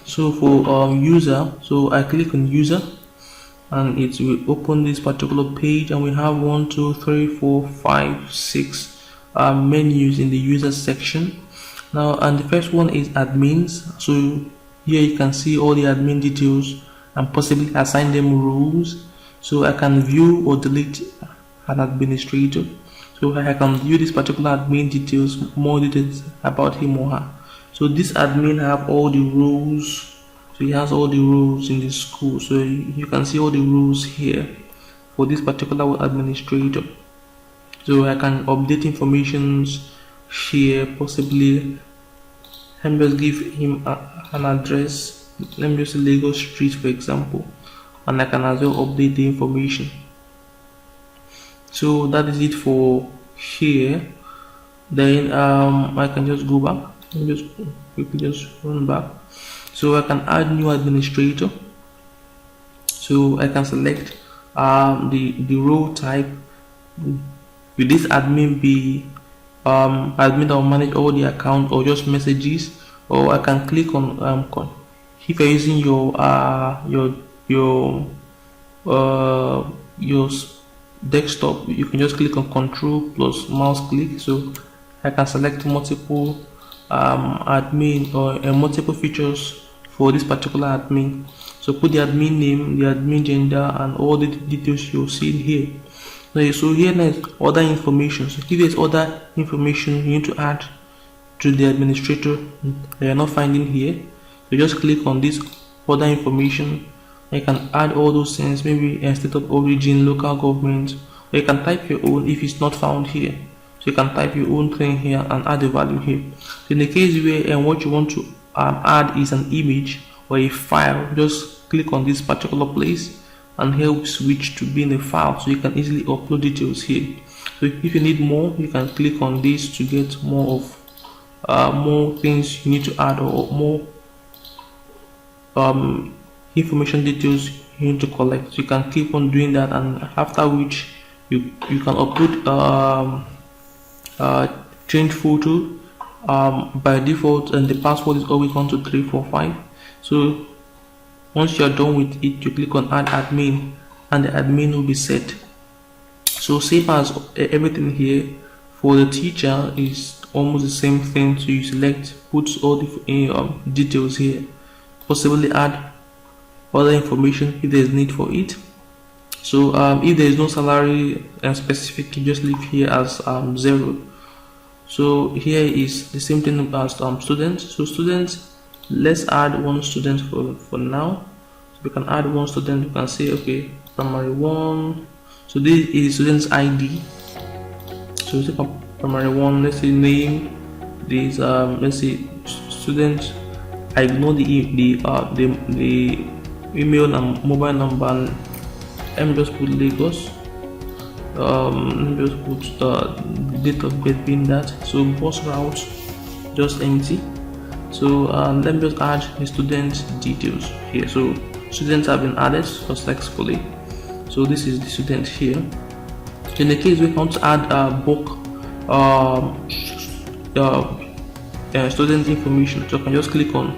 So for user, so I click on user and it will open this particular page, and we have 1 2 3 4 5 6 menus in the user section. Now, and the first one is admins. So here you can see all the admin details and possibly assign them roles. So I can view or delete an administrator. So I can view this particular admin details, more details about him or her. So this admin have all the roles. So he has all the rules in the school. So you can see all the rules here for this particular administrator. So I can update informations here, possibly. Let me just give him an address. Let me just say Lagos Street, for example, and I can as well update the information. So that is it for here. Then I can just go back. Let me just quickly just run back. So I can add new administrator. So I can select the role type. Will this admin be admin that will manage all the account or just messages? Or I can click on if you're using your desktop, you can just click on Control plus mouse click. So I can select multiple admin or multiple features for this particular admin. So put the admin name, the admin gender, and all the details you'll see here. So here is other information. So if there's other information you need to add to the administrator that you're not finding here, so just click on this other information. You can add all those things, maybe a state of origin, local government, or you can type your own if it's not found here. So you can type your own thing here and add the value here. So in the case where what you want to add is an image or a file, just click on this particular place and here we switch to being a file, so you can easily upload details here. So if you need more, you can click on this to get more of more things you need to add, or more information details you need to collect. So you can keep on doing that, and after which you can upload change photo by default, and the password is always 12345. So once you are done with it, you click on add admin and the admin will be set. So same as everything here for the teacher is almost the same thing. So you select, put all the details here, possibly add other information if there is need for it. So if there is no salary specific, you just leave here as 0. So here is the same thing as students. So students, let's add one student for now. So we can add one student. We can say, okay, primary 1. So this is student's ID. So say primary 1. Let's say name. This let's say student. I ignore the email and mobile number. Let me just put Lagos. Let me just put date of birth being that. So bus route, just empty. So let me just add the student details here. So students have been added successfully. So this is the student here. In the case we want to add bulk student information, so I can just click on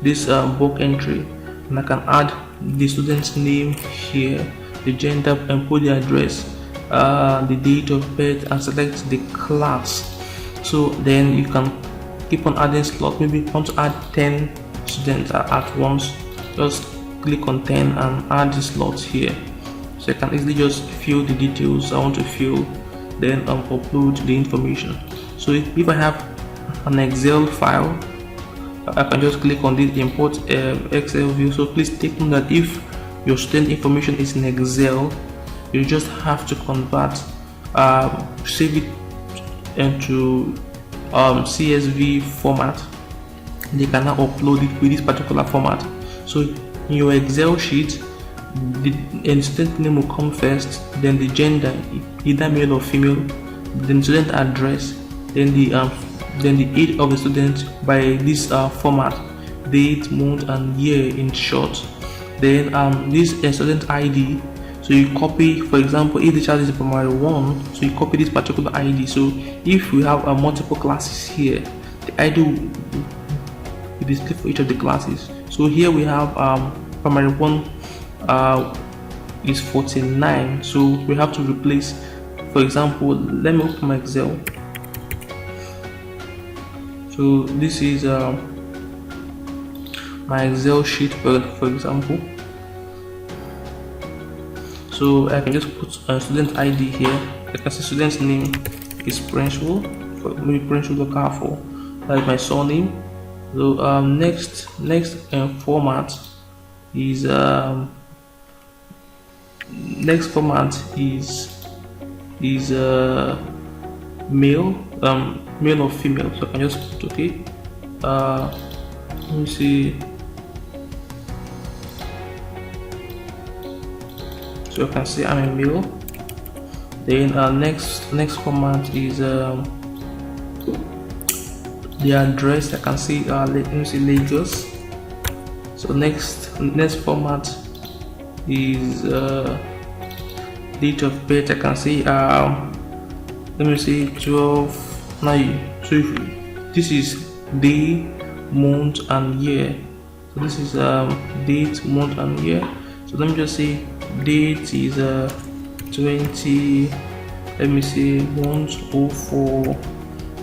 this bulk entry, and I can add the student's name here, the gender, and put the address, the date of birth, and select the class. So then you can keep on adding slots. Maybe you want to add 10 students at once, just click on 10 and add the slots here. So I can easily just fill the details I want to fill, then upload the information. So if I have an Excel file, I can just click on this import Excel view. So please take note that if your student information is in Excel, you just have to convert, save it into CSV format. They can now upload it with this particular format. So in your Excel sheet, the student name will come first, then the gender, either male or female, then student address, then the age of the student by this format, date, month, and year in short. Then this student ID. So you copy, for example, if the child is primary 1, so you copy this particular ID. So if we have multiple classes here, the ID will be displayed for each of the classes. So here we have primary 1 is 49, so we have to replace. For example, let me open my Excel. So this is my Excel sheet for example. So I can just put a student ID here. I can say student's name is Principal, maybe Principal Okafor. That is my surname. So next format is male, male or female. So I can just put okay. Let me see. So you can see I'm a male. Then next format is the address. I can see let me see Lagos. So next format is date of birth. I can see let me see 12 now. So if this is day, month and year. So this is date, month and year. So let me just say date is 20, let me see 104,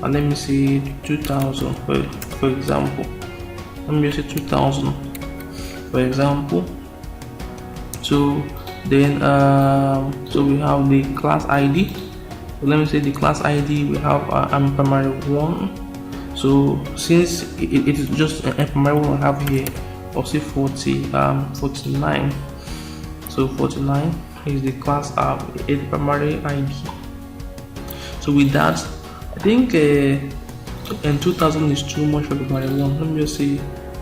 and let me see 2000 for example. Let me just say 2000 for example. So then so we have the class ID. So let me say the class ID we have I'm primary 1. So since it is just a primary 1 we have here, I'll say 49. So 49 is the class it's primary ID. So with that, I think and 2000 is too much for the primary 1. Let me just say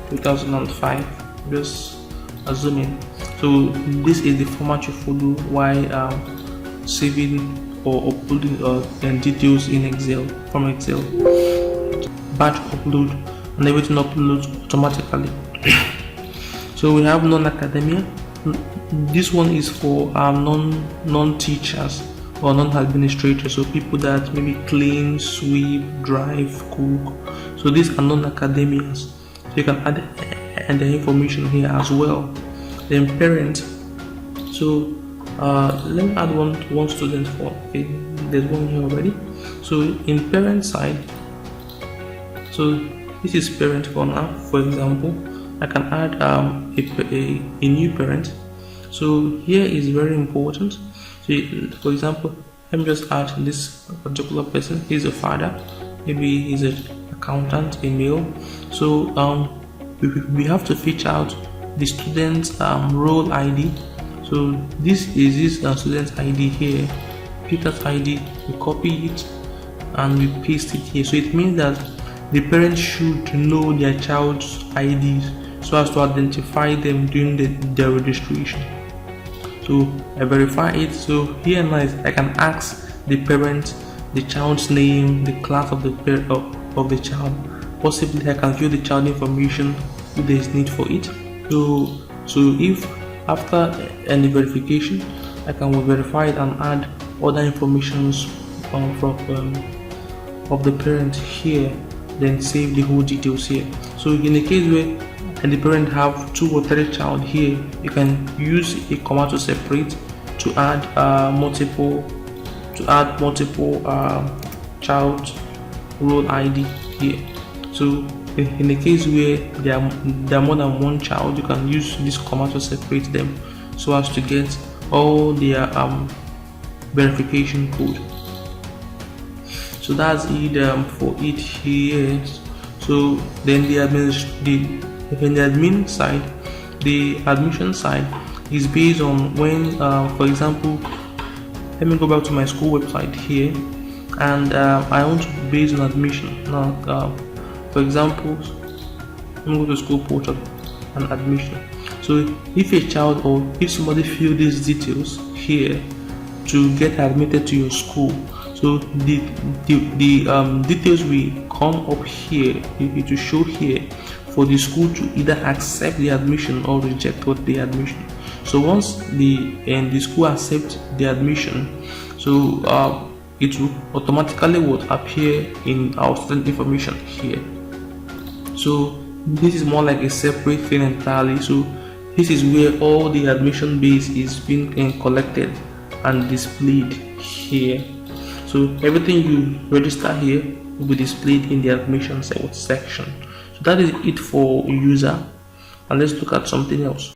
2005, just assuming. So this is the format you follow while saving or uploading details in Excel from Excel. Batch upload and everything uploads automatically. So we have non-academia. This one is for non-teachers or non-administrators, so people that maybe clean, sweep, drive, cook. So these are non-academians. So you can add the information here as well. Then parent. So let me add one student for. Okay, there's one here already. So in parent side, so this is parent for now. For example, I can add a new parent. So here is very important. So for example, let me just add this particular person. He's a father, maybe he's an accountant, a male. So we have to fetch out the student's role ID. So this is his student's ID here. Peter's ID, we copy it and we paste it here. So it means that the parents should know their child's IDs so as to identify them during their registration. So I verify it. So here now I can ask the parent the child's name, the class of the child. Possibly I can view the child information if there is need for it. So if after any verification, I can verify it and add other informations of the parent here, then save the whole details here. So in a case where the parent have 2 or 3 child here, you can use a comma to separate to add multiple child role ID here. So in a case where there are more than 1 child, you can use this comma to separate them so as to get all their verification code. So that's it for it here. So then the admin side, the admission side is based on when for example, let me go back to my school website here, and I want to base on admission. Now for example, let me go to school portal and admission. So if a child or if somebody fill these details here to get admitted to your school, so the details will come up here. It will show here for the school to either accept the admission or reject the admission. So once the school accepts the admission, so it will automatically appear in our student information here. So This is more like a separate thing entirely. So this is where all the admission base is being collected and displayed here. So everything you register here will be displayed in the admission section. So that is it for user, and let's look at something else.